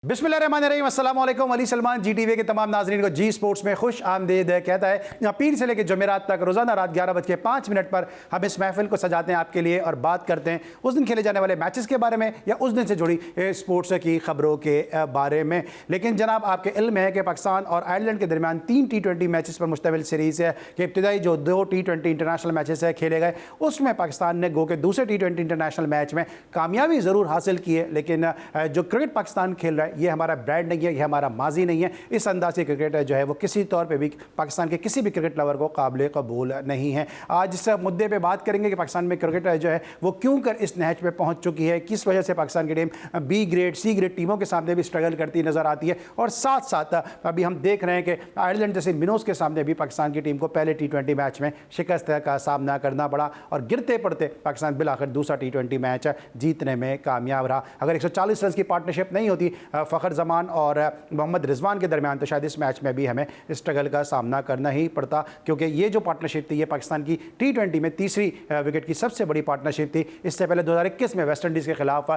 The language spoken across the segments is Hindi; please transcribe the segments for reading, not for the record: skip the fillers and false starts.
बिस्मिल्लाहिर्रहमानिर्रहीम, अस्सलाम वालेकुम। अली सलमान जी टीवी के तमाम नाज़रीन को जी स्पोर्ट्स में खुश आमदीद कहता है। यहाँ पीर से लेकर जुमेरात तक रोज़ाना रात 11:05 पर हम इस महफिल को सजाते हैं आपके लिए और बात करते हैं उस दिन खेले जाने वाले मैचेस के बारे में या उस दिन से जुड़ी स्पोर्ट्स की खबरों के बारे में। लेकिन जनाब, आपके इल्म है कि पाकिस्तान और आयरलैंड के दरमियान 3 T20 मैचेस पर मुश्तमिल सीरीज़ है कि इब्तदाई जो 2 T20 इंटरनेशनल मैचेस है खेले गए, उसमें पाकिस्तान ने गो के दूसरे T20 इंटरनेशनल मैच में कामयाबी ज़रूर हासिल की है। लेकिन जो क्रिकेट पाकिस्तान खेल रहा है ये हमारा ब्रांड नहीं है, ये हमारा माजी नहीं है। इस अंदाज से क्रिकेट जो है वो किसी तौर पे भी पाकिस्तान के किसी भी क्रिकेट लवर को काबिल कबूल नहीं है। आज इस मुद्दे पे बात करेंगे कि पाकिस्तान में क्रिकेट जो है वो क्यों कर इस नहज पे पहुंच चुकी है, किस वजह से पाकिस्तान की team B grade C grade टीमों के सामने भी स्ट्रगल करती नज़र आती है। और साथ साथ अभी हम देख रहे हैं कि आयरलैंड जैसे मिनोज के सामने भी पाकिस्तान की टीम को पहले T20 मैच में शिकस्त का सामना करना पड़ा और गिरते पड़ते पाकिस्तान बिलाखिर दूसरा T20 मैच जीतने में कामयाब रहा। अगर 140 रन की पार्टनरशिप नहीं होती फ़खर जमान और मोहम्मद रिजवान के दरमियान तो शायद इस मैच में भी हमें स्ट्रगल का सामना करना ही पड़ता, क्योंकि ये जो पार्टनरशिप थी ये पाकिस्तान की T20 में तीसरी विकेट की सबसे बड़ी पार्टनरशिप थी। इससे पहले 2021 में वेस्ट इंडीज़ के खिलाफ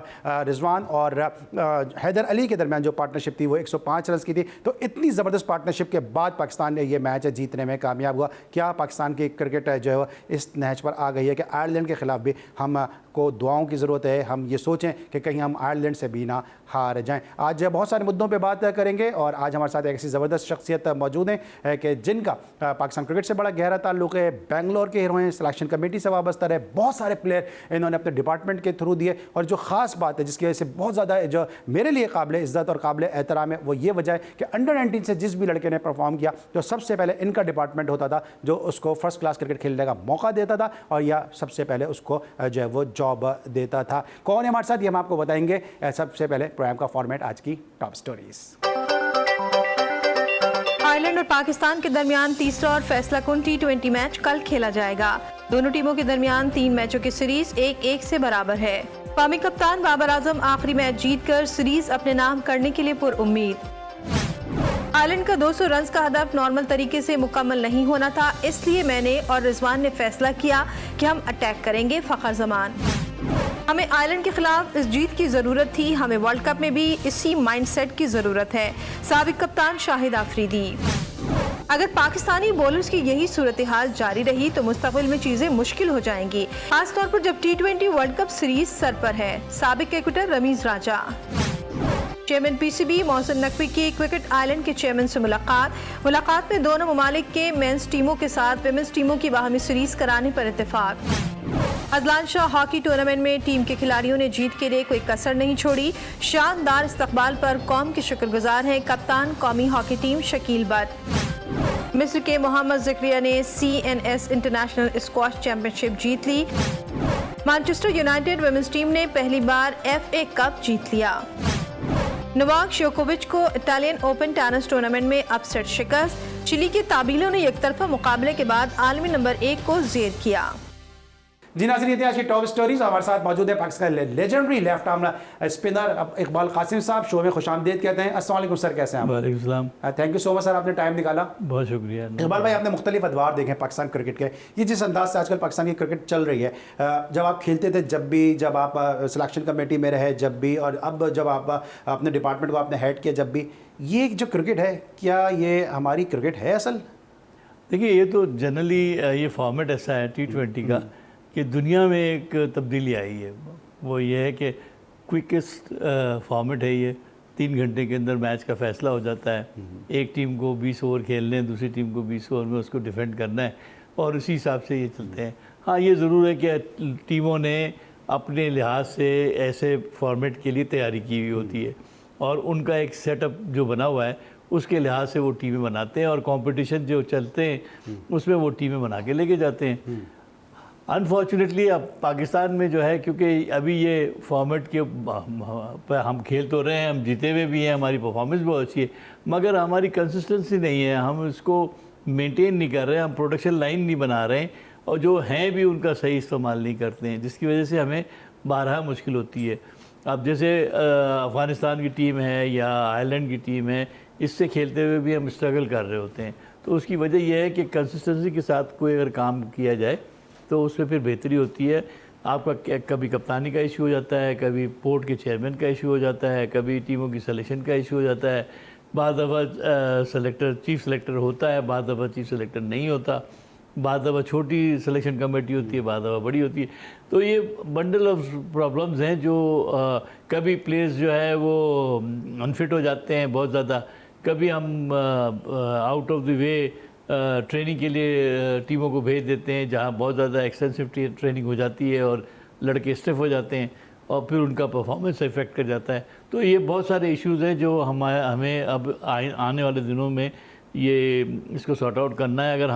रिजवान और हैदर अली के दरमियान जो पार्टनरशिप थी वो 105 रन की थी। तो इतनी ज़बरदस्त पार्टनरशिप के बाद पाकिस्तान ने ये मैच जीतने में कामयाब हुआ। क्या पाकिस्तान की क्रिकेट जो है इस नहज पर आ गई है कि आयरलैंड के खिलाफ भी हम को दुआओं की ज़रूरत है, हम ये सोचें कि कहीं हम आयरलैंड से भी ना हार जाएं। आज बहुत सारे मुद्दों पे बात करेंगे और आज हमारे साथ एक ऐसी ज़बरदस्त शख्सियत मौजूद है कि जिनका पाकिस्तान क्रिकेट से बड़ा गहरा ताल्लुक़ है। बेंगलोर के हीरो हैं, सिलेक्शन कमेटी से वाबस्ता रहे, बहुत सारे प्लेयर इन्होंने अपने डिपार्टमेंट के थ्रू दिए। और जो ख़ास बात है जिसकी वजह से बहुत ज़्यादा जो मेरे लिए काबिल इज़्ज़त और काबिल एहतराम है वो ये वजह है कि अंडर 19 से जिस भी लड़के ने परफॉर्म किया तो सबसे पहले इनका डिपार्टमेंट होता था जो उसको फर्स्ट क्लास क्रिकेट खेलने का मौका देता था और या सबसे पहले उसको जो है वो जॉब देता था। कौन है हमारे साथ ये हम आपको बताएंगे। सबसे पहले प्रोग्राम का फॉर्मेट, आज की टॉप स्टोरीज। आयरलैंड और पाकिस्तान के दरमियान तीसरा और फैसला कुन T20 मैच कल खेला जाएगा। दोनों टीमों के दरमियान 3 मैचों की सीरीज 1-1 से बराबर है। कौमी कप्तान बाबर आजम आखिरी मैच जीतकर सीरीज अपने नाम करने के लिए पुरउम्मीद। आयरलैंड का 200 रन का हदफ नॉर्मल तरीके से मुकम्मल नहीं होना था, इसलिए मैंने और रिजवान ने फैसला किया कि हम अटैक करेंगे। फ़खर जमान, हमें आयरलैंड के खिलाफ इस जीत की ज़रूरत थी, हमें वर्ल्ड कप में भी इसी माइंडसेट की ज़रूरत है। साबिक कप्तान शाहिद आफरीदी, अगर पाकिस्तानी बॉलर्स की यही सूरत हाल जारी रही तो मुस्तकबिल में चीज़ें मुश्किल हो जाएंगी, खासतौर पर जब T20 world cup series sir पर है। साबिक क्रिकेटर रमीज राजा। चेयरमैन PCB मोहसिन नकवी की क्रिकेट आयरलैंड के चेयरमैन से मुलाकात में दोनों ममालिक के मेंस टीमों के साथ विमेंस टीमों की बाहमी सीरीज कराने पर इत्तेफाक। अदलान शाह हॉकी टूर्नामेंट में टीम के खिलाड़ियों ने जीत के लिए कोई कसर नहीं छोड़ी। शानदार इस्तकबाल पर कौम के शुक्रगुजार हैं कप्तान कौमी हॉकी टीम शकील बट। मिस्र के मोहम्मद ज़करिया ने CNS इंटरनेशनल स्क्वॉश चैंपियनशिप जीत ली। मैनचेस्टर यूनाइटेड वुमेन्स टीम ने पहली बार FA कप जीत लिया। नोवाक जोकोविच को इटालियन ओपन टेनिस टूर्नामेंट में अपसेट शिकस्त। चिली के ताबीलों ने एकतरफा मुकाबले के बाद आलमी नंबर 1 को ज़ेर किया। जी नाज़रीन, ये थी आज की टॉप स्टोरीज। हमारे साथ मौजूद है Pakistan legendary left arm spinner Iqbal Qasim sahab. Show में खुशामदीद कहते हैं। अस्सलाम वालेकुम सर, कैसे हैं आप? वालेकुम सलाम। Thank you so much sir, आपने टाइम निकाला, बहुत शुक्रिया। इकबाल भाई, आपने मुख्तलिफ अदवार देखे पाकिस्तान क्रिकेट के, ये जिस अंदाज से आजकल पाकिस्तान की क्रिकेट चल रही है, जब आप खेलते थे जब भी, जब आप सिलेक्शन कमेटी में रहे जब भी, और अब जब आप अपने डिपार्टमेंट को आपने हेड किया जब भी, ये जो क्रिकेट है क्या ये हमारी क्रिकेट है असल? देखिए, ये तो जनरली ये फॉर्मेट ऐसा है T20 का कि दुनिया में एक तब्दीली आई है। वो ये है कि क्विकेस्ट फॉर्मेट है ये। 3 घंटे के अंदर मैच का फ़ैसला हो जाता है। एक टीम को 20 ओवर खेलने हैं, दूसरी टीम को 20 ओवर में उसको डिफेंड करना है और उसी हिसाब से ये चलते हैं। हाँ, ये ज़रूर है कि टीमों ने अपने लिहाज से ऐसे फॉर्मेट के लिए तैयारी की हुई होती है और उनका एक सेटअप जो बना हुआ है उसके लिहाज से वो टीमें बनाते हैं और कंपटीशन जो चलते हैं उसमें वो टीमें बना के लेके जाते हैं। अनफॉर्चुनेटली अब पाकिस्तान में जो है, क्योंकि अभी ये फॉर्मेट के हम खेल तो रहे हैं, हम जीते हुए भी हैं, हमारी परफॉर्मेंस बहुत अच्छी है, मगर हमारी कंसिस्टेंसी नहीं है, हम इसको मेंटेन नहीं कर रहे हैं, हम प्रोडक्शन लाइन नहीं बना रहे हैं और जो हैं भी उनका सही इस्तेमाल नहीं करते हैं, जिसकी वजह से हमें बारहा मुश्किल होती है। अब जैसे अफ़गानिस्तान की टीम है या आयरलैंड की टीम है, इससे खेलते हुए भी हम स्ट्रगल कर रहे होते हैं। तो उसकी वजह यह है कि कंसिस्टेंसी के साथ कोई अगर काम किया जाए तो उसमें फिर बेहतरी होती है। आपका कभी कप्तानी का इशू हो जाता है, कभी पोर्ट के चेयरमैन का इशू हो जाता है, कभी टीमों की सिलेक्शन का इशू हो जाता है, बाद दफ़ा चीफ सेलेक्टर होता है, बाद दफ़ा चीफ सेलेक्टर नहीं होता, बाद दफ़ा छोटी सिलेक्शन कमेटी होती है, बाद दफ़ा बड़ी होती है। तो ये बंडल ऑफ प्रॉब्लम्स हैं जो कभी प्लेयर्स जो है वो अनफिट हो जाते हैं बहुत ज़्यादा, कभी हम out of the way training के लिए टीमों को भेज देते हैं जहाँ बहुत ज़्यादा एक्सटेंसिव ट्रेनिंग हो जाती है और लड़के स्टिफ हो जाते हैं और फिर उनका परफॉर्मेंस इफेक्ट कर जाता है। तो ये बहुत सारे इश्यूज़ हैं जो हमें अब आने वाले दिनों में ये इसको सॉर्ट आउट करना है। अगर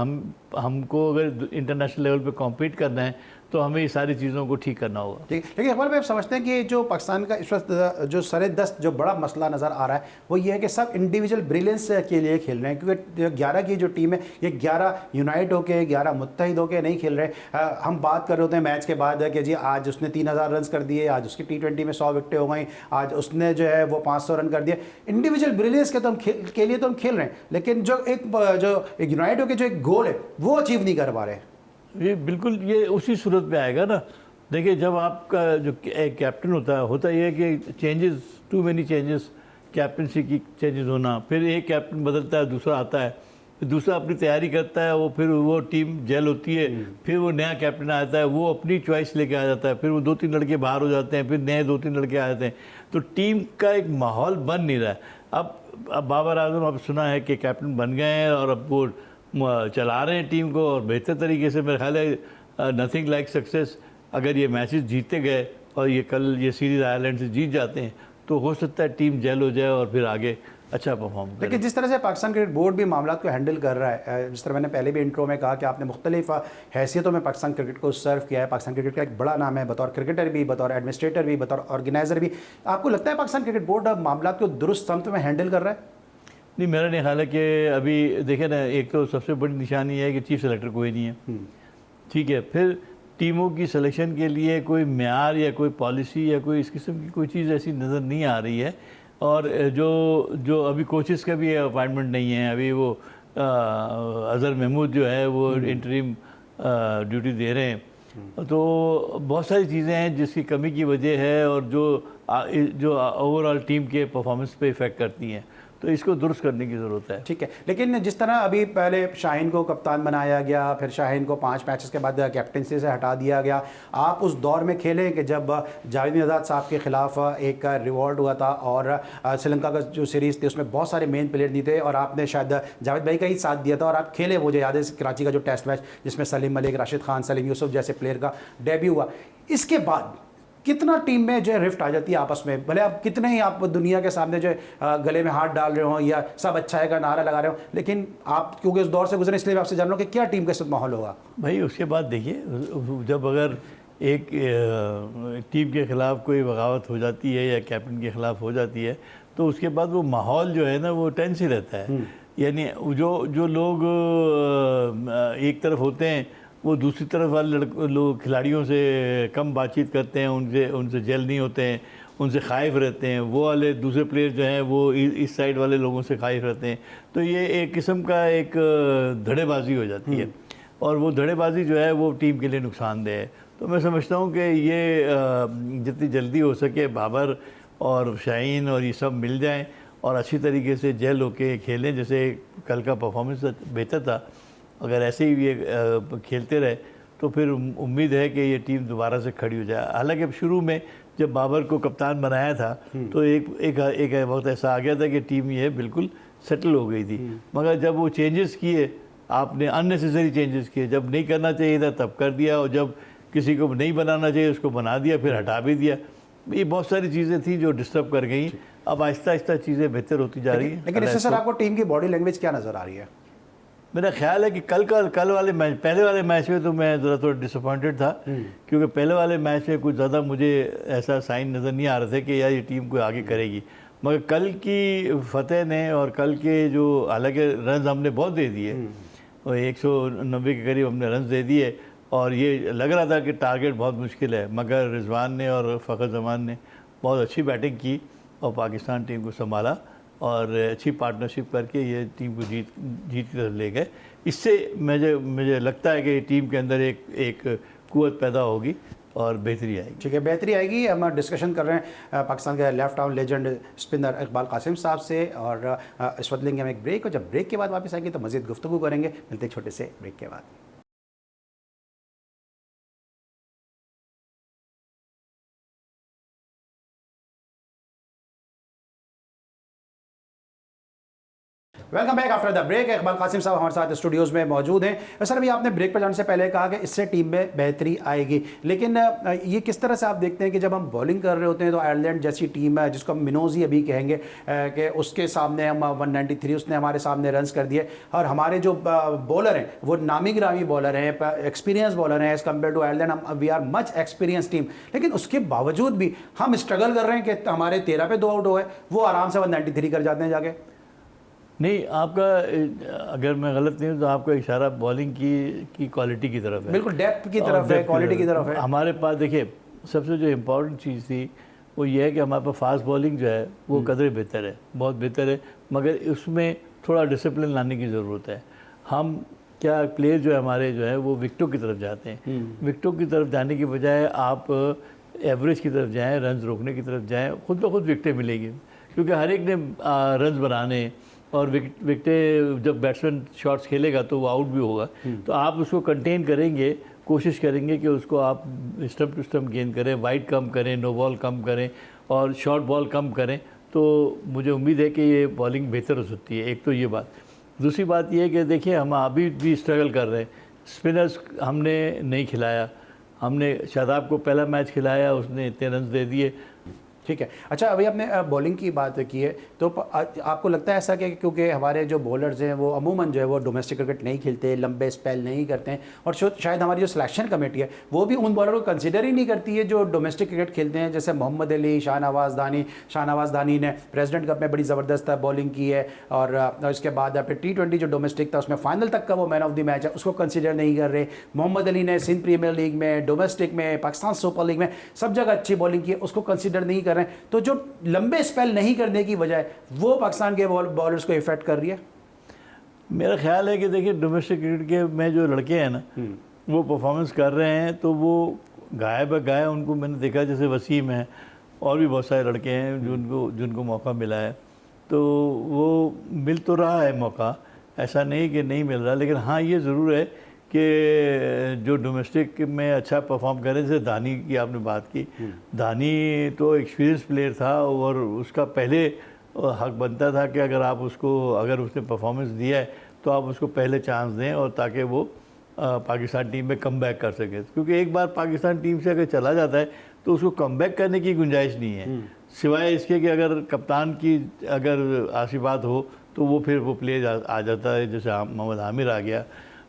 हमको अगर इंटरनेशनल लेवल पे कॉम्पीट करना है तो हमें ये सारी चीज़ों को ठीक करना होगा। ठीक, लेकिन इकबाल भाई आप समझते हैं कि जो पाकिस्तान का इस वक्त जो सरेदस्त जो बड़ा मसला नज़र आ रहा है वो ये है कि सब इंडिविजुअल ब्रिलियंस के लिए खेल रहे हैं, क्योंकि 11 की जो टीम है ये 11 यूनाइट होके 11 मुत्तहिद होके नहीं खेल रहे। हम बात कर रहे होते हैं मैच के बाद कि जी आज उसने 3000 रन कर दिए, आज उसकी T20 में 100 विकेटें हो गई, आज उसने जो है वो 500 रन कर दिए। इंडिविजुअल ब्रिलियंस के तो हम के लिए तो हम खेल रहे हैं, लेकिन जो एक यूनाइट होके जो एक गोल है वो अचीव नहीं कर पा रहे। ये बिल्कुल ये उसी सूरत में आएगा ना। देखिए जब आपका जो एक कैप्टन होता ये है कि changes, too many changes, captaincy की चेंजेस होना, फिर एक कैप्टन बदलता है दूसरा आता है, फिर दूसरा अपनी तैयारी करता है, वो फिर वो टीम जेल होती है, फिर वो नया कैप्टन आता है, वो अपनी चॉइस लेके आ जाता है, फिर वो 2-3 लड़के बाहर हो जाते हैं, फिर नए 2-3 लड़के आ जाते हैं, तो टीम का एक माहौल बन नहीं रहा है। अब बाबर आजम अब सुना है कि कैप्टन बन गए हैं और अब वो चला रहे हैं टीम को और बेहतर तरीके से। मेरा ख्याल है नथिंग लाइक सक्सेस। अगर ये मैचेस जीते गए और ये कल ये सीरीज़ आयरलैंड से जीत जाते हैं तो हो सकता है टीम जेल हो जाए और फिर आगे अच्छा परफॉर्म करे। लेकिन जिस तरह से पाकिस्तान क्रिकेट बोर्ड भी मामला को हैंडल कर रहा है, जिस तरह मैंने पहले भी इंट्रो में कहा कि आपने मुख्तलिफ हैसियतों में पाकिस्तान क्रिकेट को सर्व किया है, पाकिस्तान क्रिकेट का एक बड़ा नाम है बतौर क्रिकेटर भी, बतौर एडमिनिस्ट्रेटर भी, बतौर ऑर्गेनाइजर भी। आपको लगता है पाकिस्तान क्रिकेट बोर्ड अब मामला को दुरुस्त समत में हैंडल कर रहा है? नहीं, मेरा नहीं ख्याल है कि अभी देखें ना, एक तो सबसे बड़ी निशानी है कि चीफ सेलेक्टर कोई नहीं है, ठीक है। फिर टीमों की सिलेक्शन के लिए कोई म्यार या कोई पॉलिसी या कोई इस किस्म की कोई चीज़ ऐसी नज़र नहीं आ रही है। और जो अभी कोचेस का भी अपॉइंटमेंट नहीं है। अभी वो अज़हर महमूद जो है वो इंटरिम ड्यूटी दे रहे हैं। तो बहुत सारी चीज़ें हैं जिसकी कमी की वजह है और जो ओवरऑल टीम के परफॉर्मेंस पे इफ़ेक्ट करती हैं, तो इसको दुरुस्त करने की ज़रूरत है। ठीक है, लेकिन जिस तरह अभी पहले शाहीन को कप्तान बनाया गया, फिर शाहीन को 5 मैचेस के बाद कैप्टनसी से हटा दिया गया, आप उस दौर में खेले कि जब जावेद मिर्ज़ा साहब के खिलाफ एक रिवॉर्ड हुआ था और श्रीलंका का जो सीरीज़ थी उसमें बहुत सारे मेन प्लेयर नहीं थे और आपने शायद जावेद भाई का ही साथ दिया था और आप खेले। मुझे याद है कराची का जो टेस्ट मैच जिसमें सलीम मलिक, राशिद खान, सलीम यूसुफ जैसे प्लेयर का डेब्यू हुआ, इसके बाद कितना टीम में जो है रिफ्ट आ जाती है आपस में। भले आप कितने ही आप दुनिया के सामने जो गले में हाथ डाल रहे हो या सब अच्छा है का नारा लगा रहे हो, लेकिन आप क्योंकि उस दौर से गुजरे इसलिए आपसे जान रहा हूँ कि क्या टीम का इस वक्त माहौल होगा। भाई उसके बाद देखिए, जब अगर एक टीम के ख़िलाफ़ कोई बगावत हो जाती है या कैप्टन के ख़िलाफ़ हो जाती है तो उसके बाद वो माहौल जो है ना वो टेंस ही रहता है। यानी जो लोग एक तरफ होते हैं वो दूसरी तरफ वाले लोग खिलाड़ियों से कम बातचीत करते हैं, उनसे जेल नहीं होते हैं, उनसे खाइफ रहते हैं। वो वाले दूसरे प्लेयर जो हैं वो इस साइड वाले लोगों से खाइफ रहते हैं। तो ये एक किस्म का एक धड़ेबाजी हो जाती है और वो धड़ेबाजी जो है वो टीम के लिए नुकसानदेह है। तो मैं समझता हूँ कि ये जितनी जल्दी हो सके बाबर और शाहीन और ये सब मिल जाएं और अच्छी तरीके से जेल होके खेलें। जैसे कल का परफॉर्मेंस बेहतर था, अगर ऐसे ही ये खेलते रहे तो फिर उम्मीद है कि ये टीम दोबारा से खड़ी हो जाए। हालांकि अब शुरू में जब बाबर को कप्तान बनाया था तो एक वक्त ऐसा आ गया था कि टीम ये बिल्कुल सेटल हो गई थी, मगर जब वो चेंजेस किए, आपने अननेसेसरी चेंजेस किए, जब नहीं करना चाहिए था तब कर दिया और जब किसी को नहीं बनाना चाहिए उसको बना दिया, फिर हटा भी दिया। ये बहुत सारी चीज़ें थी जो डिस्टर्ब कर गई। अब आहिस्ता आहिस्ता चीज़ें बेहतर होती जा रही हैं। लेकिन इससे सर आपको टीम की बॉडी लैंग्वेज क्या नज़र आ रही है? मेरा ख्याल है कि कल वाले मैच, पहले वाले मैच में तो मैं ज़रा थोड़ा डिसअपॉइंटेड था क्योंकि पहले वाले मैच में कुछ ज़्यादा मुझे ऐसा साइन नज़र नहीं आ रहे थे कि यार ये टीम को आगे करेगी। मगर कल की फतेह ने और कल के जो हालांकि रन हमने बहुत दे दिए, 190 के करीब हमने रन दे दिए और ये लग रहा था कि टारगेट बहुत मुश्किल है, मगर रिजवान ने और फ़खर जमान ने बहुत अच्छी बैटिंग की और पाकिस्तान टीम को संभाला और अच्छी पार्टनरशिप करके ये टीम को जीत की तरफ ले गए। इससे मुझे लगता है कि टीम के अंदर एक कुव्वत पैदा होगी और बेहतरी आएगी। ठीक है, बेहतरी आएगी। हम डिस्कशन कर रहे हैं पाकिस्तान के left arm legend spinner Iqbal Qasim sahab से, और इस वक्त लेंगे हम एक ब्रेक, और जब ब्रेक के बाद वापस आएंगे तो मज़ीद गुफ्तगू करेंगे। मिलते एक छोटे से ब्रेक के बाद। Welcome back after the break. Iqbal Qasim sahab हमारे साथ स्टूडियोज़ में मौजूद हैं। सर, अभी आपने ब्रेक पर जाने से पहले कहा कि इससे टीम में बेहतरी आएगी, लेकिन ये किस तरह से आप देखते हैं कि जब हम बॉलिंग कर रहे होते हैं तो आयरलैंड जैसी टीम है, जिसको हम मिनोजी अभी कहेंगे, कि उसके सामने हम 193 उसने हमारे सामने रन्स कर दिए, और हमारे जो बॉलर हैं वो नामी गिरामी बॉलर हैं, एक्सपीरियंस बॉलर हैं एज़ कम्पेयर टू आयरलैंड। हम we are much experience team, लेकिन उसके बावजूद भी हम स्ट्रगल कर रहे हैं कि हमारे 13 पे 2 आउट हो गए, वो आराम से 193 कर जाते हैं जाके। नहीं, आपका अगर मैं गलत नहीं हूँ तो आपका इशारा बॉलिंग की क्वालिटी की तरफ है। बिल्कुल, डेप्थ की तरफ है, क्वालिटी की तरफ है। हमारे पास देखिए, सबसे जो इम्पोर्टेंट चीज़ थी वो ये है कि हमारे पास फास्ट बॉलिंग जो है वो कदर बेहतर है, बहुत बेहतर है, मगर उसमें थोड़ा डिसिप्लिन लाने की ज़रूरत है। हम क्या प्लेयर जो है हमारे जो है वो विकेटों की तरफ जाते हैं, विकेटों की तरफ जाने की बजाय आप एवरेज की तरफ जाएँ, रन रोकने की तरफ जाएँ, खुद ब खुद विकटें मिलेंगी, क्योंकि हर एक ने रन बनाने, और विकटें जब बैट्समैन शॉट्स खेलेगा तो वो आउट भी होगा। तो आप उसको कंटेन करेंगे, कोशिश करेंगे कि उसको आप स्टंप टू स्टंप गेंद करें, वाइड कम करें, नो बॉल कम करें और शॉर्ट बॉल कम करें, तो मुझे उम्मीद है कि ये बॉलिंग बेहतर हो सकती है। एक तो ये बात। दूसरी बात ये है कि देखिए, हम अभी भी स्ट्रगल कर रहे हैं। स्पिनर्स हमने नहीं खिलाया, हमने शादाब को पहला मैच खिलाया, उसने इतने रन दे दिए। ठीक है, अच्छा, अभी आपने बॉलिंग की बात की है, तो आपको लगता है ऐसा कि क्योंकि हमारे जो बॉलर्स हैं वो अमूमन जो है वो डोमेस्टिक क्रिकेट नहीं खेलते, लंबे स्पेल नहीं करते हैं, और शायद हमारी जो सिलेक्शन कमेटी है वो भी उन बॉलर को कंसिडर ही नहीं करती है जो डोमेस्टिक क्रिकेट खेलते हैं, जैसे मोहम्मद अली, शाहनवाज दानी ने प्रेसिडेंट कप में बड़ी ज़बरदस्त बॉलिंग की है, और इसके बाद फिर T20 जो डोमेस्टिक था उसमें फाइनल तक का वो मैन ऑफ द मैच है, उसको कंसिडर नहीं कर रहे। मोहम्मद अली ने सिंध प्रीमियर लीग में, डोमेस्टिक में, पाकिस्तान सुपर लीग में सब जगह अच्छी बॉलिंग की है, उसको कंसिडर नहीं कर रहे हैं। तो जो लंबे स्पेल नहीं करने की वजह वो पाकिस्तान के बॉलर्स को इफेक्ट कर रही है। मेरा ख्याल है कि देखिए, डोमेस्टिक क्रिकेट के में जो लड़के हैं ना, वो परफॉर्मेंस कर रहे हैं, तो वो गायब उनको मैंने देखा, जैसे वसीम है और भी बहुत सारे लड़के हैं जिनको मौका मिला है, तो वो मिल तो रहा है मौका, ऐसा नहीं कि नहीं मिल रहा। लेकिन हाँ, ये ज़रूर है कि जो डोमेस्टिक में अच्छा परफॉर्म करें, जैसे दानी की आपने बात की, दानी तो एक्सपीरियंस प्लेयर था और उसका पहले हक बनता था कि अगर उसने परफॉर्मेंस दिया है तो आप उसको पहले चांस दें, और ताकि वो पाकिस्तान टीम में कम बैक कर सके, क्योंकि एक बार पाकिस्तान टीम से अगर चला जाता है तो उसको कम बैक करने की गुंजाइश नहीं है, सिवाय इसके कि अगर कप्तान की अगर आशीर्वाद हो तो वो फिर वो प्लेयर आ जाता है, जैसे मोहम्मद आमिर आ गया,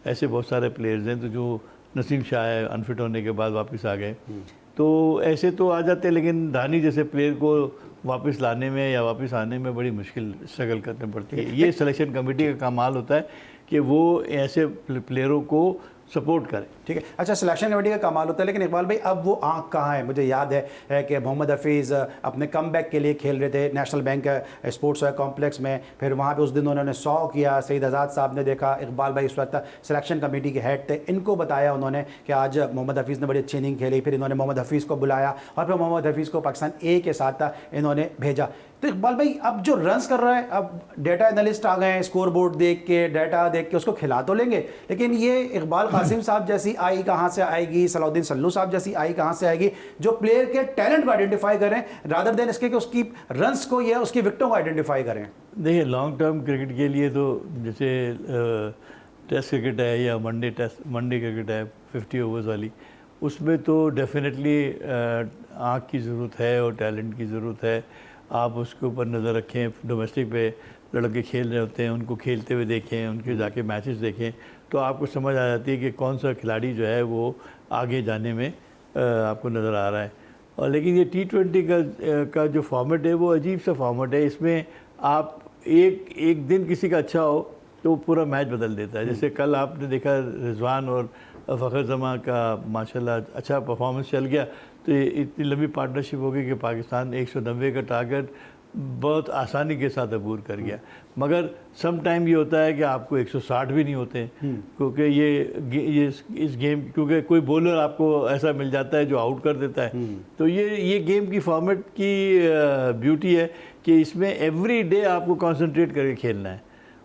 ऐसे बहुत सारे प्लेयर्स हैं, तो जो नसीम शाह है अनफिट होने के बाद वापस आ गए, तो ऐसे तो आ जाते हैं। लेकिन दानी जैसे प्लेयर को वापस लाने में या वापस आने में बड़ी मुश्किल स्ट्रगल करनी पड़ती है। ये सिलेक्शन कमेटी का कमाल होता है कि वो ऐसे प्लेयरों को सपोर्ट करें। ठीक है, अच्छा, सिलेक्शन कमेटी का कमाल होता है, लेकिन इकबाल भाई अब वो आंख कहाँ है? मुझे याद है कि मोहम्मद हफीज़ अपने कम बैक के लिए खेल रहे थे नेशनल बैंक स्पोर्ट्स कॉम्प्लेक्स में, फिर वहाँ पे उस दिन उन्होंने 100 किया, सईद आज़ाद साहब ने देखा, इकबाल भाई उस वक्त सिलेक्शन कमेटी के हेड थे, इनको बताया उन्होंने कि आज मोहम्मद हफीज़ ने बड़ी अच्छी इनिंग खेली, फिर इन्होंने मोहम्मद हफीज़ को बुलाया और फिर मोहम्मद हफीज़ को पाकिस्तान ए के साथ इन्होंने भेजा। तो इकबाल भाई अब जो रन्स कर रहा है, अब डेटा एनालिस्ट आ गए हैं, स्कोर बोर्ड देख के, डाटा देख के उसको खिला तो लेंगे, लेकिन ये इकबाल कासिम साहब जैसी आई कहाँ से आएगी, सलाउद्दीन सल्लू साहब जैसी आई कहाँ से आएगी, जो प्लेयर के टैलेंट को आइडेंटिफाई करें रादर देन इसके कि उसकी रन्स को या उसकी विकेटों को आइडेंटिफाई करें। देखिए, लॉन्ग टर्म क्रिकेट के लिए तो जैसे टेस्ट क्रिकेट है या वनडे क्रिकेट है 50 ओवर्स वाली, उसमें तो डेफिनेटली आँख की ज़रूरत है और टैलेंट की ज़रूरत है। आप उसके ऊपर नज़र रखें, डोमेस्टिक पे लड़के खेल रहे होते हैं, उनको खेलते हुए देखें, उनके जाके मैचेस देखें, तो आपको समझ आ जाती है कि कौन सा खिलाड़ी जो है वो आगे जाने में आपको नज़र आ रहा है। और लेकिन ये T20 का जो फॉर्मेट है वो अजीब सा फॉर्मेट है। इसमें आप एक दिन किसी का अच्छा हो तो वो पूरा मैच बदल देता है। जैसे कल आपने देखा रिजवान और फ़खर जमा का माशाल्लाह अच्छा परफॉर्मेंस चल गया, तो इतनी लंबी पार्टनरशिप हो गई कि पाकिस्तान 190 का टारगेट बहुत आसानी के साथ अबूर कर गया। मगर सम टाइम ये होता है कि आपको 160 भी नहीं होते, क्योंकि ये इस गेम, क्योंकि कोई बॉलर आपको ऐसा मिल जाता है जो आउट कर देता है। तो ये गेम की फॉर्मेट की ब्यूटी है कि इसमें एवरी डे आपको कंसंट्रेट करके खेलना है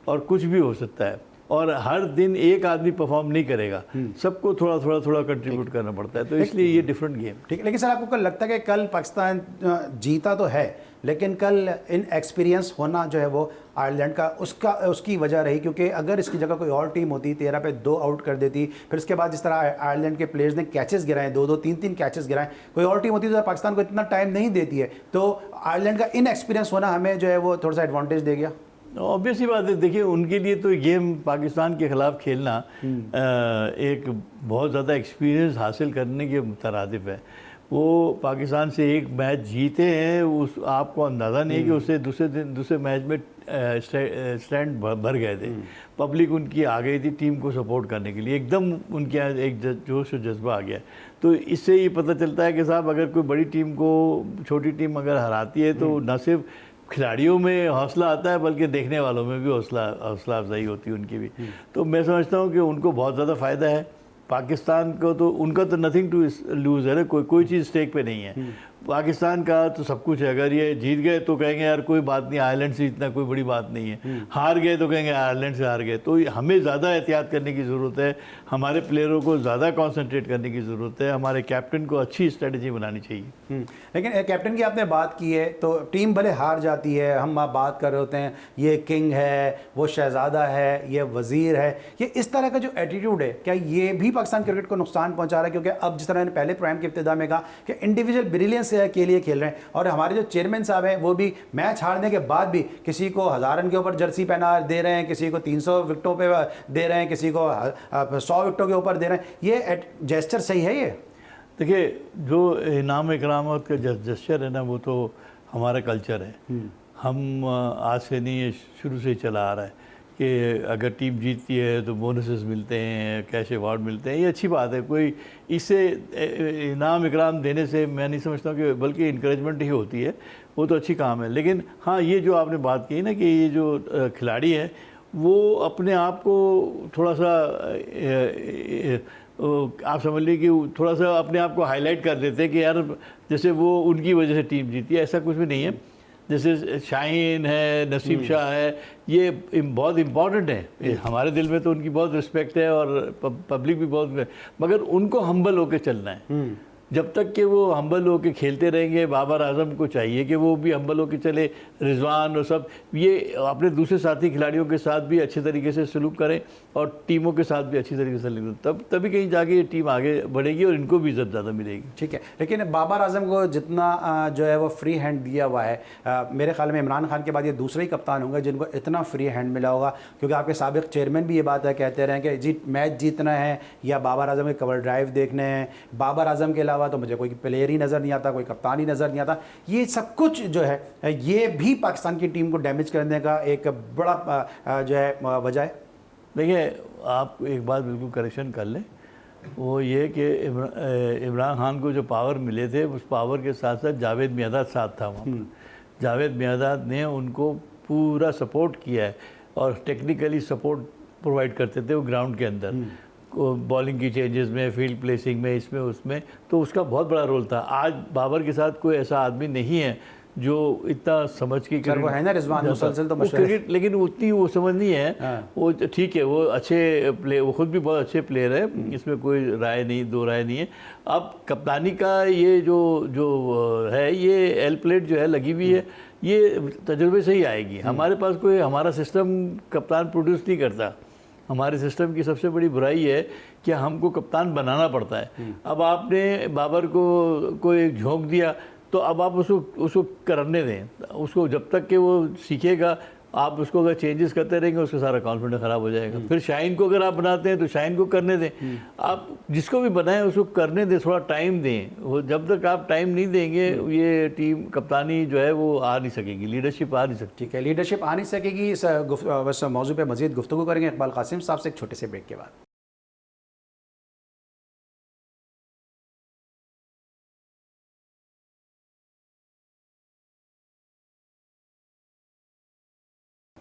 और कुछ भी हो सकता है, और हर दिन एक आदमी परफॉर्म नहीं करेगा, सबको थोड़ा थोड़ा कंट्रीब्यूट करना पड़ता है, तो इसलिए ये डिफरेंट गेम। ठीक है, लेकिन सर आपको कल लगता है कि कल पाकिस्तान जीता तो है, लेकिन कल इन एक्सपीरियंस होना जो है वो आयरलैंड का उसकी वजह रही, क्योंकि अगर इसकी जगह कोई और टीम होती 13 पे 2 आउट कर देती, फिर उसके बाद जिस तरह आयरलैंड के प्लेयर्स ने कैचेस गिराए, 2-2 3-3 कैचेस गिराए, कोई और टीम होती तो पाकिस्तान को इतना टाइम नहीं देती है, तो आयरलैंड का इन एक्सपीरियंस होना हमें जो है वो थोड़ा सा एडवांटेज दे गया। ऑब्वियस ही बात है, देखिए उनके लिए तो गेम पाकिस्तान के ख़िलाफ़ खेलना एक बहुत ज़्यादा एक्सपीरियंस हासिल करने के मुतरादिफ है। वो पाकिस्तान से एक मैच जीते हैं, उस आपको अंदाज़ा नहीं है कि उससे दूसरे मैच में स्टैंड भर गए थे, पब्लिक उनकी आ गई थी टीम को सपोर्ट करने के लिए, एकदम उनके यहाँ एक जोश और जज्बा आ गया। तो इससे ये पता चलता है कि साहब अगर कोई बड़ी टीम को छोटी टीम अगर हराती है तो न सिर्फ खिलाड़ियों में हौसला आता है बल्कि देखने वालों में भी हौसला अफजाई होती है उनकी भी। तो मैं समझता हूँ कि उनको बहुत ज़्यादा फ़ायदा है। पाकिस्तान को तो उनका तो नथिंग टू लूज़ है ना, कोई चीज़ स्टेक पे नहीं है। पाकिस्तान का तो सब कुछ है, अगर ये जीत गए तो कहेंगे यार कोई बात नहीं, आयरलैंड से इतना कोई बड़ी बात नहीं है, हार गए तो कहेंगे आयरलैंड से हार गए। तो हमें ज़्यादा एहतियात करने की ज़रूरत है, हमारे प्लेयरों को ज़्यादा कॉन्सेंट्रेट करने की ज़रूरत है, हमारे कैप्टन को अच्छी स्ट्रेटजी बनानी चाहिए। लेकिन कैप्टन की आपने बात की है, तो टीम भले हार जाती है, हम बात कर रहे होते हैं ये किंग है, वो शहज़ादा है, ये वज़ीर है, ये इस तरह का जो एटीट्यूड है, क्या ये भी पाकिस्तान क्रिकेट को नुकसान पहुंचा रहा है? क्योंकि अब जिस तरह मैंने पहले प्रोग्राम के इब्तिदा में कहा कि इंडिविजुअल ब्रिलियंस के लिए खेल रहे हैं, और हमारे जो चेयरमैन साहब हैं वो भी मैच हारने के बाद भी किसी को 1000 रन के ऊपर जर्सी पहना दे रहे हैं, किसी को 300 विकेटों पे दे रहे हैं, किसी को 100 विकेटों के ऊपर दे रहे हैं। ये जेस्चर सही है? ये देखिए जो इनाम इकरामत का जेस्चर है ना, वो तो हमारा कल्चर है। हम आज से नहीं, ये शुरू से ही चला आ रहा है कि अगर टीम जीतती है तो बोनसेस मिलते हैं, कैश अवार्ड मिलते हैं, ये अच्छी बात है। कोई इससे इनाम इकराम देने से मैं नहीं समझता हूँ कि, बल्कि इंकरेजमेंट ही होती है, वो तो अच्छी काम है। लेकिन हाँ, ये जो आपने बात की ना कि ये जो खिलाड़ी है वो अपने आप को थोड़ा सा आप समझ लीजिए कि थोड़ा सा अपने आप को हाईलाइट कर देते हैं कि यार जैसे वो उनकी वजह से टीम जीती है, ऐसा कुछ भी नहीं है। जैसे शाहीन है, नसीम शाह है, ये बहुत इम्पॉर्टेंट है, हमारे दिल में तो उनकी बहुत रिस्पेक्ट है और पब्लिक भी बहुत, मगर उनको हम्बल होकर चलना है। जब तक कि वो हम्बल होकर खेलते रहेंगे, बाबर आजम को चाहिए कि वो भी हम्बल होकर चले, रिजवान और सब ये अपने दूसरे साथी खिलाड़ियों के साथ भी अच्छे तरीके से सलूक करें और टीमों के साथ भी अच्छी तरीके से सलूक, तभी कहीं जाके ये टीम आगे बढ़ेगी और इनको भी इज्जत ज़्यादा मिलेगी। ठीक है, लेकिन बाबर आजम को जितना जो है वो फ्री हैंड दिया हुआ है, मेरे ख्याल में इमरान खान के बाद ये दूसरे ही कप्तान होंगे जिनको इतना फ्री हैंड मिला होगा, क्योंकि आपके साबिक चेयरमैन भी ये बात है, कहते रहे कि जी मैच जीतना है या बाबर आजम के कवर ड्राइव देखने हैं, बाबर आजम के अलावा तो मुझे कोई प्लेयर ही नज़र नहीं आता, कोई कप्तान ही नज़र नहीं आता। ये सब कुछ जो है ये भी पाकिस्तान की टीम को डैमेज करने का एक बड़ा जो है वजह है। देखिए आप एक बात बिल्कुल करेक्शन कर लें, वो ये कि इमरान खान को जो पावर मिले थे, उस पावर के साथ साथ जावेद मियांदाद साथ था वहाँ पर। जावेद मियांदाद ने उनको पूरा सपोर्ट किया है और टेक्निकली सपोर्ट प्रोवाइड करते थे वो ग्राउंड के अंदर, बॉलिंग की चेंजेस में, फील्ड प्लेसिंग में, इसमें उसमें, तो उसका बहुत बड़ा रोल था। आज बाबर के साथ कोई ऐसा आदमी नहीं है जो इतना समझ के सर वो है ना रिजवान मुसलसल तो क्रिकेट, लेकिन उतनी वो समझ नहीं है। वो ठीक है, वो अच्छे वो खुद भी बहुत अच्छे प्लेयर है, इसमें कोई राय नहीं, दो राय नहीं है। अब कप्तानी का ये जो है, ये एल प्लेट जो है लगी हुई है, ये तजुर्बे से ही आएगी। हमारे पास कोई, हमारा सिस्टम कप्तान प्रोड्यूस नहीं करता। हमारे सिस्टम की सबसे बड़ी बुराई है कि हमको कप्तान बनाना पड़ता है। अब आपने बाबर को एक झोंक दिया तो अब आप उसको करने दें, उसको जब तक कि वो सीखेगा, आप उसको अगर चेंजेस करते रहेंगे उसका सारा कॉन्फिडेंस ख़राब हो जाएगा। फिर शाहीन को अगर आप बनाते हैं तो शाहीन को करने दें, आप जिसको भी बनाएं उसको करने दें, थोड़ा टाइम दें। वो जब तक आप टाइम नहीं देंगे ये टीम कप्तानी जो है वो आ नहीं सकेगी, लीडरशिप आ नहीं सकती। ठीक है, लीडरशिप आ नहीं सकेगी। इस मौजू पे मज़ीद गुफ्तगू करेंगे इकबाल कासिम साहब से एक छोटे से ब्रेक के बाद।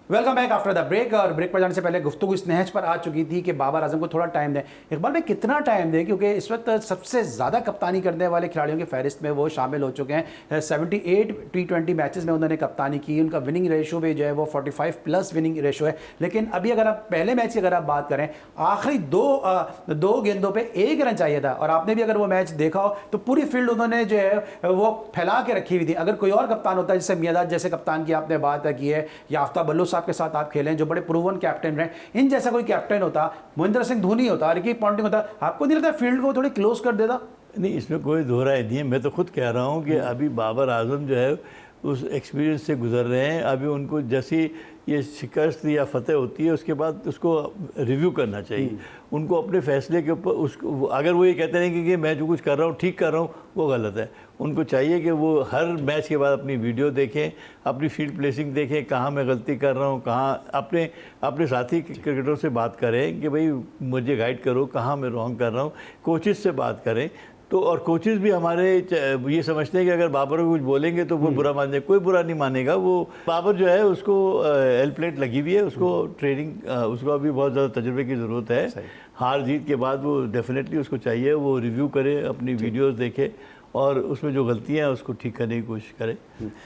Welcome back after the break. और ब्रेक पर जाने से पहले गुफ्तगू इस नहज पर आ चुकी थी कि बाबर आजम को थोड़ा टाइम दें। इकबाल भाई कितना टाइम दें, क्योंकि इस वक्त सबसे ज़्यादा कप्तानी करने वाले खिलाड़ियों की फहरिस्त में वो शामिल हो चुके हैं। 78 T20 मैचेस में उन्होंने कप्तानी की, उनका विनिंग रेशो भी जो है वो 45+ विनिंग रेशो है। लेकिन अभी अगर आप पहले मैच की अगर आप बात करें, आखिरी दो गेंदों पर 1 रन चाहिए था, और आपने भी अगर वो मैच देखा हो तो पूरी फील्ड उन्होंने जो है वो फैला के रखी हुई थी। अगर कोई और कप्तान होता है, जैसे मियादाद जैसे कप्तान की आपने बात की है, या आफ्ताब बल्लू साहब के साथ आप खेलें जो बड़े प्रूवन कैप्टन रहे, इन जैसा कोई कैप्टन होता, महेंद्र सिंह धोनी होता, रिकी पॉन्टिंग होता, आपको नहीं लगता फील्ड को थोड़ी क्लोज कर देता? नहीं, इसमें कोई दो राय नहीं है। मैं तो खुद कह रहा हूँ कि अभी बाबर आजम जो है उस एक्सपीरियंस से गुजर रहे हैं। अभी उनको जैसी ये शिकस्त या फतेह होती है उसके बाद उसको रिव्यू करना चाहिए। उनको अपने फैसले के ऊपर उसको, अगर वो ये कहते हैं कि मैं जो कुछ कर रहा हूँ ठीक कर रहा हूँ, वो गलत है। उनको चाहिए कि वो हर मैच के बाद अपनी वीडियो देखें, अपनी फील्ड प्लेसिंग देखें, कहाँ मैं गलती कर रहा हूँ, कहाँ अपने साथी क्रिकेटरों से बात करें कि भाई मुझे गाइड करो, कहाँ मैं रॉन्ग कर रहा हूँ। कोचेस से बात करें। तो और कोचेस भी हमारे ये समझते हैं कि अगर बाबर को कुछ बोलेंगे तो वो बुरा मान जाए। कोई बुरा नहीं मानेगा। वो बाबर जो है उसको एल प्लेट लगी हुई है, उसको ट्रेनिंग, उसको अभी बहुत ज़्यादा तजुर्बे की ज़रूरत है। हार जीत के बाद वो डेफिनेटली उसको चाहिए वो रिव्यू करे, अपनी वीडियोस देखे और उसमें जो गलतियां हैं उसको ठीक करने की कोशिश करें।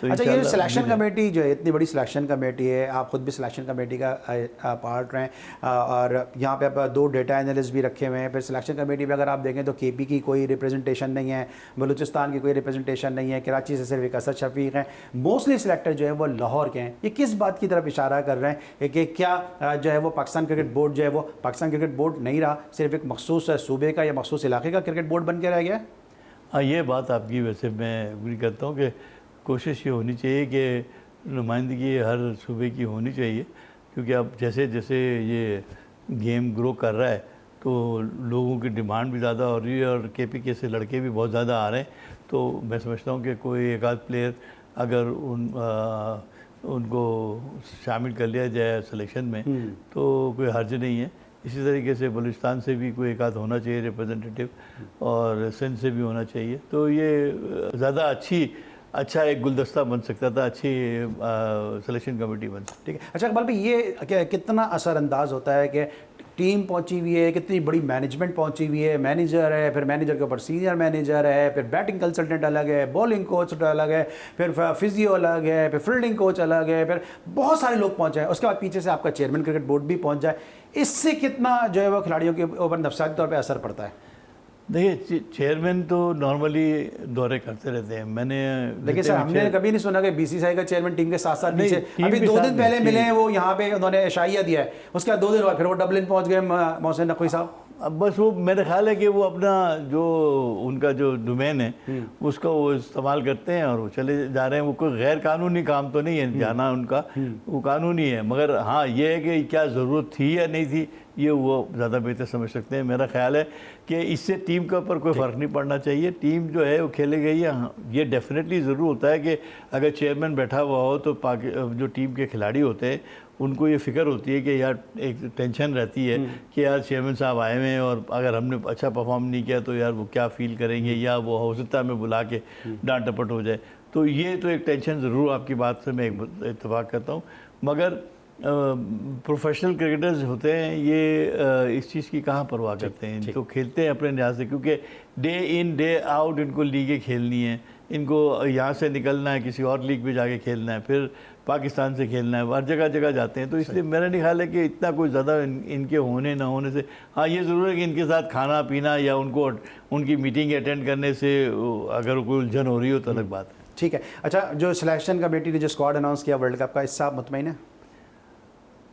तो अच्छा, ये सिलेक्शन कमेटी जो है, इतनी बड़ी सिलेक्शन कमेटी है, आप खुद भी सिलेक्शन कमेटी का पार्ट रहे हैं, और यहाँ पे आप 2 डेटा एनालिस्ट भी रखे हुए हैं। फिर सिलेक्शन कमेटी में अगर आप देखें तो केपी की कोई रिप्रेजेंटेशन नहीं है, बलूचिस्तान की कोई रिप्रेजेंटेशन नहीं है, कराची से सिर्फ एक असद शफीक हैं। मोस्टली सिलेक्टर जो है वो लाहौर के हैं। ये किस बात की तरफ इशारा कर रहे हैं कि क्या जो है वो पाकिस्तान क्रिकेट बोर्ड जो है वो पाकिस्तान क्रिकेट बोर्ड नहीं रहा, सिर्फ एक मखसूस सूबे का या मखसूस इलाके का क्रिकेट बोर्ड बन के रह गया? हाँ, ये बात आपकी वैसे मैं एग्री करता हूँ कि कोशिश ये होनी चाहिए कि नुमाइंदगी हर सूबे की होनी चाहिए, क्योंकि अब जैसे जैसे ये गेम ग्रो कर रहा है तो लोगों की डिमांड भी ज़्यादा हो रही है और केपीके से लड़के भी बहुत ज़्यादा आ रहे हैं। तो मैं समझता हूँ कि कोई एक आध प्लेयर अगर उनको शामिल कर लिया जाए सिलेक्शन में तो कोई हर्ज नहीं है। इसी तरीके से बलूचिस्तान से भी कोई एक आध होना चाहिए रिप्रेजेंटेटिव, और सिंध से भी होना चाहिए। तो ये ज़्यादा अच्छा एक गुलदस्ता बन सकता था, अच्छी सिलेक्शन कमेटी बन सकती। ठीक है। अच्छा इकबाल भाई, ये कितना असरअंदाज होता है कि टीम पहुंची हुई है, कितनी बड़ी मैनेजमेंट पहुंची हुई है, मैनेजर है, फिर मैनेजर के ऊपर सीनियर मैनेजर है, फिर बैटिंग कंसल्टेंट अलग है, बॉलिंग कोच अलग है, फिर फिजियो अलग है, फिर फील्डिंग कोच अलग है, फिर बहुत सारे लोग पहुंच जाए, उसके बाद पीछे से आपका चेयरमैन क्रिकेट बोर्ड भी पहुंच जाए। इससे कितना जो है वो खिलाड़ियों के ऊपर नफसियाती तौर पर असर पड़ता है? देखिए, चेयरमैन तो नॉर्मली दौरे करते रहते हैं। लेकिन सर हमने कभी नहीं सुना कि बीसीसीआई का चेयरमैन टीम के साथ साथ नीचे, अभी 2 दिन पहले मिले हैं वो, यहाँ पे उन्होंने एशाइया दिया है, उसके बाद 2 दिन बाद फिर वो डबलिन पहुंच गए मोहसिन नकवी साहब। अब बस वो मेरा ख्याल है कि वो अपना जो उनका जो डोमेन है उसका वो इस्तेमाल करते हैं और वो चले जा रहे हैं। वो कोई गैर कानूनी काम तो नहीं है जाना उनका, वो कानूनी है। मगर हाँ, ये है कि क्या ज़रूरत थी या नहीं थी, ये वो ज़्यादा बेहतर समझ सकते हैं। मेरा ख्याल है कि इससे टीम के ऊपर कोई फ़र्क नहीं पड़ना चाहिए। टीम जो है वो खेले गई है। ये डेफिनेटली ज़रूर होता है कि अगर चेयरमैन बैठा हुआ हो तो जो टीम के खिलाड़ी होते हैं उनको ये फ़िक्र होती है कि यार एक टेंशन रहती है कि यार चेयरमैन साहब आए हुए हैं और अगर हमने अच्छा परफॉर्म नहीं किया तो यार वो क्या फ़ील करेंगे, या वो हौसला में बुला के डांट टपट हो जाए। तो ये तो एक टेंशन ज़रूर, आपकी बात से मैं इत्तेफाक करता हूँ। मगर प्रोफेशनल क्रिकेटर्स होते हैं ये इस चीज़ की कहाँ परवाह करते हैं। तो खेलते हैं अपने लिहाज से, क्योंकि डे इन डे आउट इनको लीगें खेलनी है, इनको यहाँ से निकलना है, किसी और लीग में जाके खेलना है, फिर पाकिस्तान से खेलना है, हर जगह जगह जाते हैं। तो इसलिए मेरा नहीं ख्याल है कि इतना कोई ज़्यादा इनके होने ना होने से। हाँ, ये ज़रूर है कि इनके साथ खाना पीना या उनको उनकी मीटिंग अटेंड करने से अगर कोई उलझन हो रही हो तो अलग बात है। ठीक है। अच्छा, जो सिलेक्शन कमेटी ने जो स्क्वाड अनाउंस किया वर्ल्ड कप का, इससे आप मुतमईन है?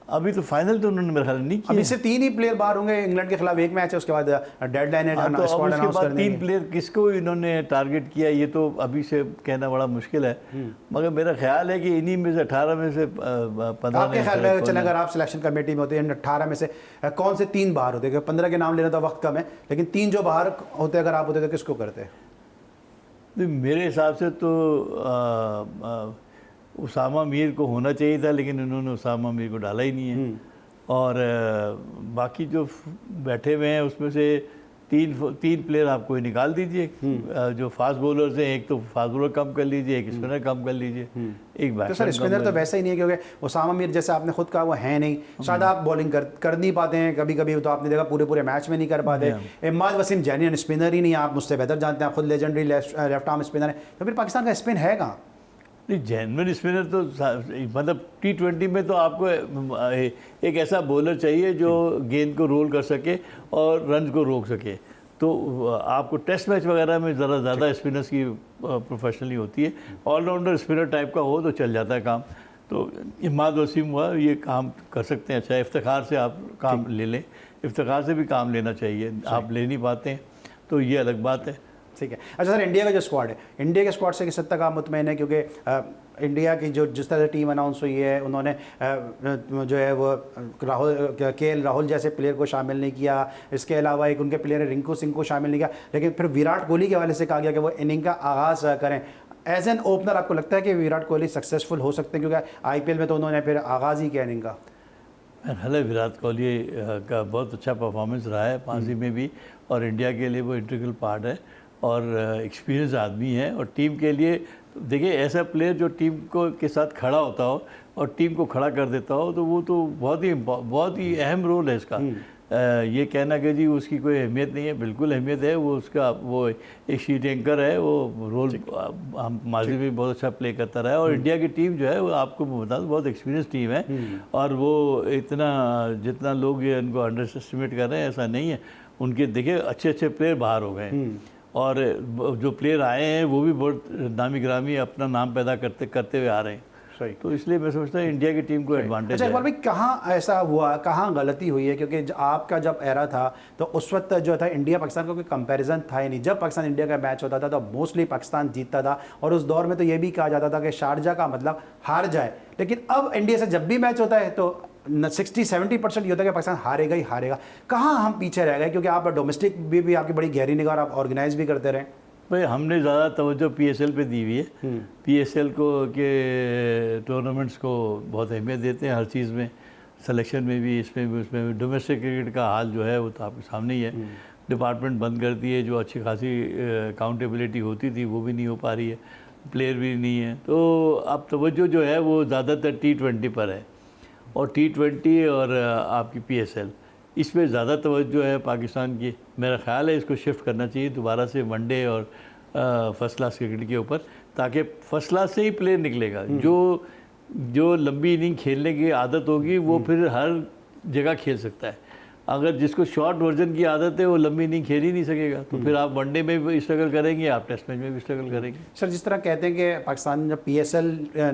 अभी तो फाइनल तो उन्होंने मेरा ख्याल नहीं किया। अभी सिर्फ 3 ही प्लेयर बाहर होंगे, इंग्लैंड के खिलाफ 1 मैच है, उसके बाद डेडलाइन है, तो स्क्वाड अनाउंस कर देंगे। 3 प्लेयर किसको इन्होंने टारगेट किया ये तो अभी से कहना बड़ा मुश्किल है। मगर मेरा ख्याल है कि इन्हीं में से 18 में से 15 आपके ख्याल में चले, अगर आप सिलेक्शन कमेटी में होते हैं, 18 में से कौन से 3 बाहर होते? 15 के नाम लेना तो वक्त कम है, लेकिन 3 जो बाहर होते अगर आप होते तो किसको करते? मेरे हिसाब से तो उसामा मीर को होना चाहिए था, लेकिन उन्होंने उसामा मीर को डाला ही नहीं है। और बाकी जो बैठे हुए हैं उसमें से तीन प्लेयर आप कोई निकाल दीजिए, जो फास्ट बॉलर्स हैं, एक तो फास्ट बॉलर कम कर लीजिए, एक स्पिनर कम कर लीजिए, एक तो सर स्पिनर तो वैसा ही नहीं है, क्योंकि उसामा मीर जैसे आपने खुद कहा वो है नहीं, शायद आप बॉलिंग कर नहीं पाते हैं, कभी कभी तो आपने देखा पूरे मैच में नहीं कर पाते। इमाद वसीम जेन्युइन स्पिनर ही नहीं, आप मुझसे बेहतर जानते हैं, आप खुद लेजेंडरी लेफ्ट आर्म स्पिनर है, तो फिर पाकिस्तान का स्पिन है कहाँ? नहीं, जेन्युइन स्पिनर तो मतलब T20 में तो आपको एक ऐसा बॉलर चाहिए जो गेंद को रोल कर सके और रन को रोक सके। तो आपको टेस्ट मैच वगैरह में ज़रा ज़्यादा स्पिनर्स की प्रोफेशनली होती है, ऑलराउंडर स्पिनर टाइप का हो तो चल जाता है काम। तो इमाद वसीम हुआ, ये काम कर सकते हैं। अच्छा, इफ्तिखार से आप काम ले लें, इफ्तिखार से भी काम लेना चाहिए, आप ले नहीं पाते हैं तो ये अलग बात है। ठीक है। अच्छा सर, इंडिया का जो स्क्वाड है, इंडिया के स्क्वाड से किस हद तक आप मुतमईन है? क्योंकि इंडिया की जो जिस तरह से टीम अनाउंस हुई है, उन्होंने जो है वो राहुल जैसे प्लेयर को शामिल नहीं किया, इसके अलावा एक उनके प्लेयर रिंकू सिंह को शामिल नहीं किया, लेकिन फिर विराट कोहली के हवाले से कहा गया कि वो इनिंग का आगाज़ करें। एज एन ओपनर आपको लगता है कि विराट कोहली सक्सेसफुल हो सकते हैं? क्योंकि IPL में तो उन्होंने फिर आगाज़ ही किया इनिंग का। हालांकि विराट कोहली का बहुत अच्छा परफॉर्मेंस रहा है पांसी में भी, और इंडिया के लिए वो इंटीग्रल पार्ट है और एक्सपीरियंस आदमी है। और टीम के लिए देखिए, ऐसा प्लेयर जो टीम को के साथ खड़ा होता हो और टीम को खड़ा कर देता हो, तो वो तो बहुत ही अहम रोल है इसका। ये कहना कि जी उसकी कोई अहमियत नहीं है, बिल्कुल अहमियत है। वो उसका वो एक शीट एंकर है, वो रोल हम माजी में बहुत अच्छा प्ले करता रहा है। और इंडिया की टीम जो है वो आपको बता दूँ बहुत एक्सपीरियंस टीम है, और वो इतना जितना लोग ये इनको अंडर एस्टिमेट कर रहे हैं ऐसा नहीं है। उनके देखिए अच्छे प्लेयर बाहर हो गए, और जो प्लेयर आए हैं वो भी बहुत नामी ग्रामी अपना नाम पैदा करते हुए आ रहे हैं। सही। तो इसलिए मैं समझता हूँ इंडिया की टीम को एडवांटेज अच्छा है। इकबाल भाई, कहाँ ऐसा हुआ, कहाँ गलती हुई है? क्योंकि आपका जब एरा था तो उस वक्त जो था इंडिया पाकिस्तान का कोई कंपैरिजन था ही नहीं। जब पाकिस्तान इंडिया का मैच होता था तो मोस्टली पाकिस्तान जीतता था, और उस दौर में तो ये भी कहा जाता था कि शारजा का मतलब हार जाए। लेकिन अब इंडिया से जब भी मैच होता है तो 60-70% ये होता है कि पाकिस्तान हारेगा ही हारेगा। कहाँ हम पीछे रह गए? क्योंकि आप डोमेस्टिक भी आपकी बड़ी गहरी निगाह, आप ऑर्गेनाइज भी करते रहे। भाई हमने ज़्यादा तवज्जो PSL पे दी हुई है। PSL को के टूर्नामेंट्स को बहुत अहमियत देते हैं हर चीज़ में, सिलेक्शन में भी, इसमें भी, उसमें भी। डोमेस्टिक क्रिकेट का हाल जो है वो तो आपके सामने ही है। डिपार्टमेंट बंद कर दी है, जो अच्छी खासी अकाउंटेबिलिटी होती थी वो भी नहीं हो पा रही है, प्लेयर भी नहीं है। तो अब तवज्जो जो है वो ज़्यादातर T20 पर है, और T20 और आपकी PSL, इसमें ज़्यादा तवज्जो है पाकिस्तान की। मेरा ख़्याल है इसको शिफ्ट करना चाहिए दोबारा से वनडे और फर्स्ट क्लास क्रिकेट के ऊपर, ताकि फर्स्ट क्लास से ही प्लेयर निकलेगा। जो लंबी इनिंग खेलने की आदत होगी वो फिर हर जगह खेल सकता है। अगर जिसको शॉर्ट वर्जन की आदत है वो लंबी इनिंग खेल ही नहीं सकेगा, तो फिर आप वनडे में भी स्ट्रगल करेंगे, आप टेस्ट मैच में भी स्ट्रगल करेंगे। सर, जिस तरह कहते हैं कि पाकिस्तान जब PSL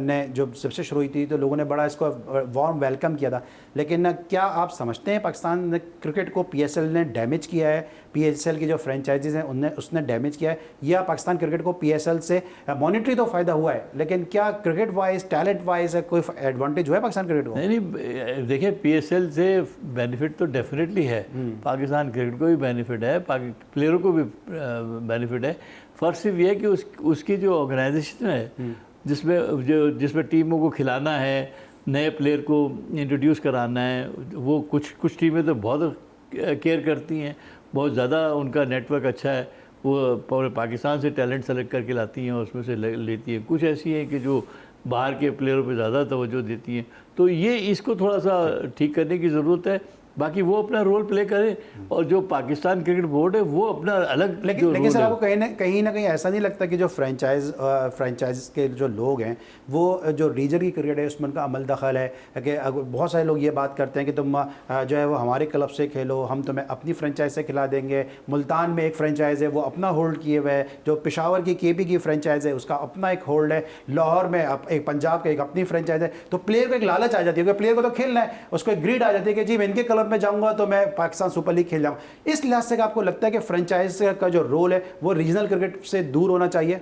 ने जो सबसे शुरू हुई थी तो लोगों ने बड़ा इसको वार्म वेलकम किया था, लेकिन क्या आप समझते हैं पाकिस्तान ने क्रिकेट को PSL ने डैमेज किया है? PSL की जो फ्रेंचाइजीज हैं उसने डैमेज किया है, या पाकिस्तान क्रिकेट को PSL से मॉनिटरी तो फ़ायदा हुआ है, लेकिन क्या क्रिकेट वाइज, टैलेंट वाइज कोई एडवांटेज हुआ है पाकिस्तान क्रिकेट को? नहीं, देखिए PSL से बेनिफिट तो डेफिनेटली है, पाकिस्तान क्रिकेट को भी बेनिफिट है, प्लेयरों को भी बेनिफिट है। फ़र्क सिर्फ ये है कि उसकी जो ऑर्गेनाइजेशन है, जिसमें टीमों को खिलाना है, नए प्लेयर को इंट्रोड्यूस कराना है, वो कुछ टीमें तो बहुत केयर करती हैं, बहुत ज़्यादा उनका नेटवर्क अच्छा है, वो पूरे पाकिस्तान से टैलेंट सेलेक्ट करके लाती हैं और उसमें से लेती हैं। कुछ ऐसी हैं कि जो बाहर के प्लेयरों पे ज़्यादा तवज्जो देती हैं। तो ये इसको थोड़ा सा ठीक करने की ज़रूरत है। बाकी वो अपना रोल प्ले करे, और जो पाकिस्तान क्रिकेट बोर्ड है वो अपना अलग। लेकिन सर, आपको कहीं ना कहीं ऐसा नहीं लगता कि जो फ्रेंचाइज के जो लोग हैं, वो जो रीजन की क्रिकेट है उसमें उनका अमल दखल है? कि बहुत सारे लोग ये बात करते हैं कि तुम जो है वो हमारे क्लब से खेलो, हम तुम्हें अपनी फ्रेंचाइज से खिला देंगे। मुल्तान में एक फ्रेंचाइज है वो अपना होल्ड किए हुए है, जो पेशावर की KP की फ्रेंचाइज है उसका अपना एक होल्ड है, लाहौर में एक पंजाब का एक अपनी फ्रेंचाइज है। तो प्लेयर को एक लालच आ जाती है, प्लेयर को तो खेलना है, उसको एक ग्रीड आ जाती है कि जी मैं इनके क्लब में जाऊंगा तो मैं पाकिस्तान सुपर लीग खेल जाऊंगा। इस लिहाज से आपको लगता है कि फ्रेंचाइज का जो रोल है वो रीजनल क्रिकेट से दूर होना चाहिए?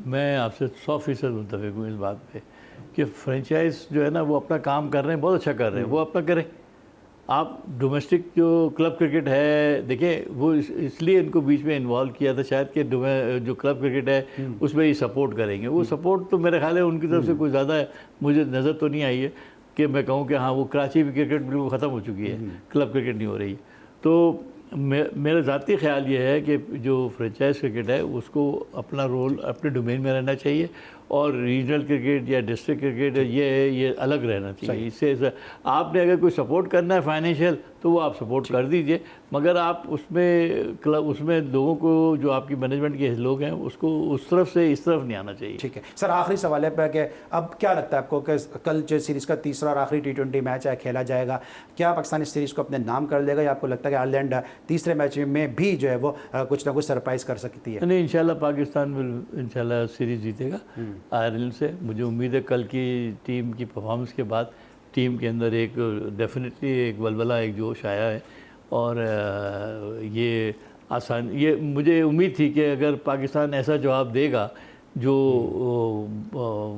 मैं आपसे 100% मुत्तफिक हूँ इस बात पे कि फ्रेंचाइज जो है ना वो अपना काम कर रहे हैं, बहुत अच्छा कर रहे हैं, वो अपना करें। आप डोमेस्टिक जो क्लब क्रिकेट है, देखिए वो इसलिए इनको बीच में इन्वॉल्व किया था शायद कि जो क्लब क्रिकेट है उसमें ही सपोर्ट करेंगे। वो सपोर्ट तो मेरे ख्याल है उनकी तरफ से कोई ज़्यादा मुझे नज़र तो नहीं आई है कि मैं कहूँ कि हाँ वो कराची की क्रिकेट बिल्कुल ख़त्म हो चुकी है, क्लब क्रिकेट नहीं हो रही। तो मेरा ज़ाती ख्याल ये है कि जो फ्रेंचाइज क्रिकेट है उसको अपना रोल अपने डोमेन में रहना चाहिए और रीजनल क्रिकेट या डिस्ट्रिक्ट क्रिकेट ये अलग रहना चाहिए। इससे आपने अगर कोई सपोर्ट करना है फाइनेंशियल तो वो आप सपोर्ट कर दीजिए, मगर आप उसमें लोगों को जो आपकी मैनेजमेंट के लोग हैं उसको उस तरफ से इस तरफ नहीं आना चाहिए। ठीक है सर, आखिरी सवाल है पे कि अब क्या लगता है आपको कि कल जो सीरीज़ का तीसरा और आखिरी T20 मैच है खेला जाएगा, क्या पाकिस्तान इस सीरीज़ को अपने नाम कर लेगा या आपको लगता है कि आयरलैंड तीसरे मैच में भी जो है वो कुछ ना कुछ सरप्राइज़ कर सकती है? नहीं, इंशाल्लाह पाकिस्तान इंशाल्लाह सीरीज़ जीतेगा आयरलैंड से। मुझे उम्मीद है कल की टीम की परफॉर्मेंस के बाद टीम के अंदर एक डेफिनेटली एक वलवला, एक जोश आया है और ये मुझे उम्मीद थी कि अगर पाकिस्तान ऐसा जवाब देगा जो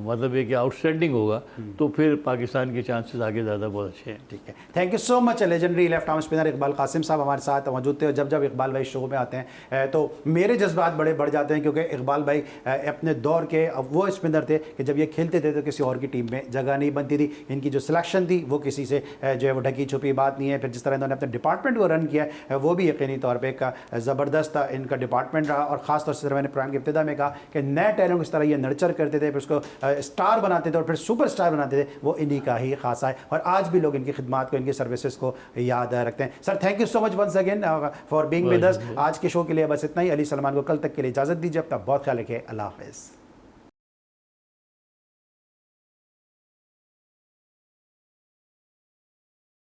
मतलब है कि आउटस्टैंडिंग होगा तो फिर पाकिस्तान के चांसेस आगे ज़्यादा बहुत अच्छे हैं। ठीक है, thank you so much. Legendary left arm spinner Iqbal Qasim sahab हमारे साथ मौजूद थे और जब इकबाल भाई शो में आते हैं तो मेरे जज्बात बड़े बढ़ जाते हैं, क्योंकि इकबाल भाई अपने दौर के वो स्पिनर थे कि जब ये खेलते थे तो किसी और की टीम में जगह नहीं बनती थी। इनकी जो सिलेक्शन थी वो किसी से जो है वो ढकी छुपी बात नहीं है। फिर जिस तरह इन्होंने अपने डिपार्टमेंट को रन किया वो भी यकीनी तौर पर एक ज़बरदस्त इनका डिपार्टमेंट रहा और ख़ासतौर से मैंने प्रोग्राम की इब्तिदा में कहा कि नए टैलेंट को इस तरह ये नर्चर करते थे, फिर उसको स्टार बनाते थे और फिर सुपर स्टार बनाते थे, वो इन्हीं का ही खासा है और आज भी लोग इनकी खिदमात को, इनकी सर्विसेज को याद रखते हैं। Sir thank you so much once again for being with us. आज के शो के लिए बस इतना ही। अली सलमान को कल तक के लिए इजाज़त दीजिए, अपना बहुत ख्याल रखिए। अल्लाह हाफ़िज़।